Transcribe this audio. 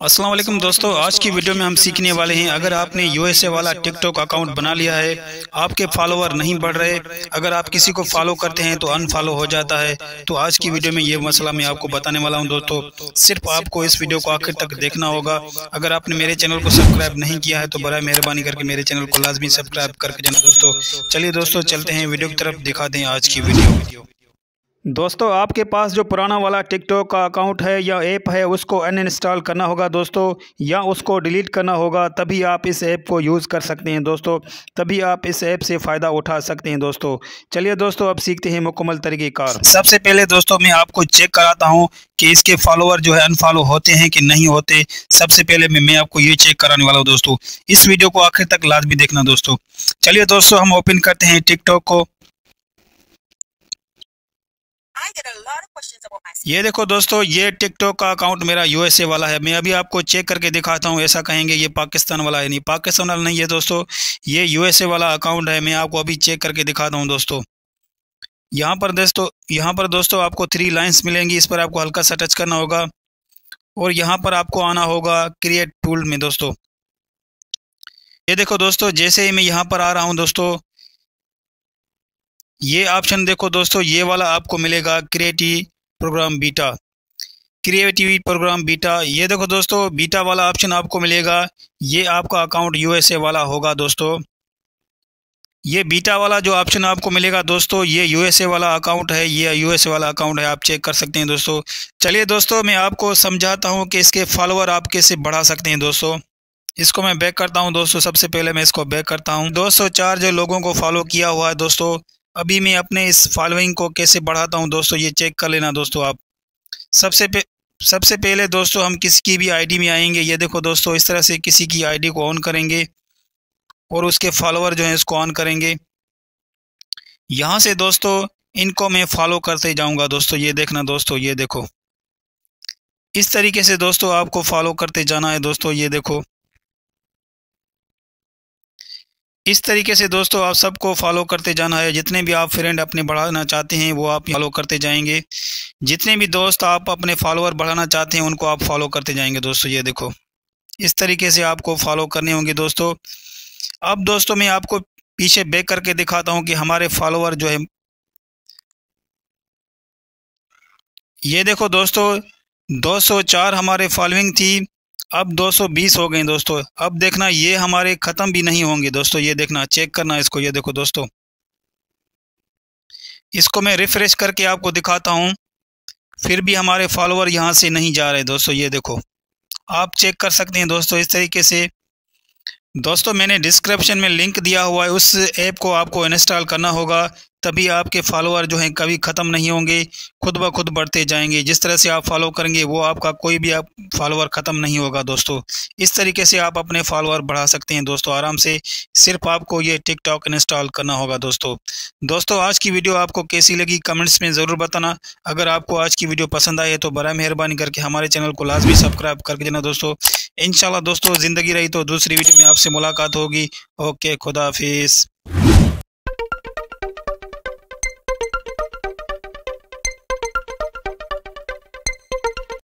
अस्सलाम वालेकुम दोस्तों, आज की वीडियो में हम सीखने वाले हैं। अगर आपने यूएसए वाला टिकटॉक अकाउंट बना लिया है, आपके फॉलोवर नहीं बढ़ रहे, अगर आप किसी को फॉलो करते हैं तो अनफॉलो हो जाता है, तो आज की वीडियो में ये मसला मैं आपको बताने वाला हूं दोस्तों। सिर्फ आपको इस वीडियो को आखिर तक देखना होगा। अगर आपने मेरे चैनल को सब्सक्राइब नहीं किया है तो बराए मेहरबानी करके मेरे चैनल को लाजमी सब्सक्राइब करके जाना दोस्तों। चलिए दोस्तों, चलते हैं वीडियो की तरफ, दिखा दें आज की वीडियो। दोस्तों, आपके पास जो पुराना वाला टिकटॉक का अकाउंट है या ऐप है, उसको अनइंस्टॉल करना होगा दोस्तों, या उसको डिलीट करना होगा, तभी आप इस ऐप को यूज़ कर सकते हैं दोस्तों। तभी आप इस ऐप से फ़ायदा उठा सकते हैं दोस्तों। चलिए दोस्तों, अब सीखते हैं मुकम्मल तरीक़ेकार। सबसे पहले दोस्तों मैं आपको चेक कराता हूँ कि इसके फॉलोअर जो है अनफॉलो होते हैं कि नहीं होते। सबसे पहले मैं आपको ये चेक कराने वाला हूँ दोस्तों। इस वीडियो को आखिर तक लाजमी देखना दोस्तों। चलिए दोस्तों, हम ओपन करते हैं टिकटॉक को। ये देखो दोस्तों, ये टिकटॉक का अकाउंट मेरा यूएसए वाला है। मैं अभी आपको चेक करके दिखाता हूँ। ऐसा कहेंगे ये पाकिस्तान वाला है, नहीं पाकिस्तान वाला नहीं है दोस्तों, ये यूएसए वाला अकाउंट है। मैं आपको अभी चेक करके दिखाता हूँ दोस्तों। यहाँ पर दोस्तों आपको 3 लाइंस मिलेंगी, इस पर आपको हल्का सा टच करना होगा और यहाँ पर आपको आना होगा क्रिएट टूल में दोस्तों। ये देखो दोस्तों, जैसे ही मैं यहाँ पर आ रहा हूँ दोस्तों, ये ऑप्शन देखो दोस्तों, ये वाला आपको मिलेगा क्रिएटिव प्रोग्राम बीटा। ये देखो दोस्तों, बीटा वाला ऑप्शन आपको मिलेगा। ये आपका अकाउंट यूएसए वाला होगा दोस्तों। ये बीटा वाला जो ऑप्शन आपको मिलेगा दोस्तों, ये यूएसए वाला अकाउंट है, ये यूएसए वाला अकाउंट है, आप चेक कर सकते हैं दोस्तों। चलिए दोस्तों, मैं आपको समझाता हूँ कि इसके फॉलोअर आप कैसे बढ़ा सकते हैं दोस्तों। इसको मैं बैक करता हूँ दोस्तों। सबसे पहले मैं इसको बैक करता हूँ। 204 जो लोगों को फॉलो किया हुआ है दोस्तों। अभी मैं अपने इस फॉलोइंग को कैसे बढ़ाता हूँ दोस्तों, ये चेक कर लेना दोस्तों आप। सबसे पहले दोस्तों हम किसी की भी आईडी में आएंगे। ये देखो दोस्तों, इस तरह से किसी की आईडी को ऑन करेंगे और उसके फॉलोअर जो है इसको ऑन करेंगे। यहाँ से दोस्तों इनको मैं फॉलो करते जाऊँगा दोस्तों। ये देखना दोस्तों, ये देखो, इस तरीके से दोस्तों आपको फॉलो करते जाना है दोस्तों। ये देखो, इस तरीके से दोस्तों आप सबको फॉलो करते जाना है। जितने भी आप फ्रेंड अपने बढ़ाना चाहते हैं वो आप फॉलो करते जाएंगे। जितने भी दोस्त आप अपने फॉलोअर बढ़ाना चाहते हैं उनको आप फॉलो करते जाएंगे दोस्तों। ये देखो, इस तरीके से आपको फॉलो करने होंगे दोस्तों। अब दोस्तों मैं आपको पीछे बैक करके दिखाता हूं कि हमारे फॉलोअर जो है, ये देखो दोस्तों, 204 हमारे फॉलोइंग थी, अब 220 हो गए दोस्तों। अब देखना, ये हमारे ख़त्म भी नहीं होंगे दोस्तों। ये देखना, चेक करना इसको। ये देखो दोस्तों, इसको मैं रिफ्रेश करके आपको दिखाता हूँ, फिर भी हमारे फॉलोअर यहाँ से नहीं जा रहे दोस्तों। ये देखो, आप चेक कर सकते हैं दोस्तों इस तरीके से। दोस्तों मैंने डिस्क्रिप्शन में लिंक दिया हुआ है, उस ऐप को आपको इंस्टॉल करना होगा, तभी आपके फॉलोअर जो हैं कभी ख़त्म नहीं होंगे, खुद ब खुद बढ़ते जाएंगे। जिस तरह से आप फॉलो करेंगे वो आपका कोई भी आप फॉलोअर ख़त्म नहीं होगा दोस्तों। इस तरीके से आप अपने फॉलोअर बढ़ा सकते हैं दोस्तों आराम से। सिर्फ आपको ये टिकटॉक इंस्टॉल करना होगा दोस्तों। आज की वीडियो आपको कैसी लगी कमेंट्स में ज़रूर बताना। अगर आपको आज की वीडियो पसंद आई है तो बराए मेहरबानी करके हमारे चैनल को लाजमी सब्सक्राइब करके देना दोस्तों। इंशाल्लाह दोस्तों, ज़िंदगी रही तो दूसरी वीडियो में आपसे मुलाकात होगी। ओके, खुदा हाफिज़।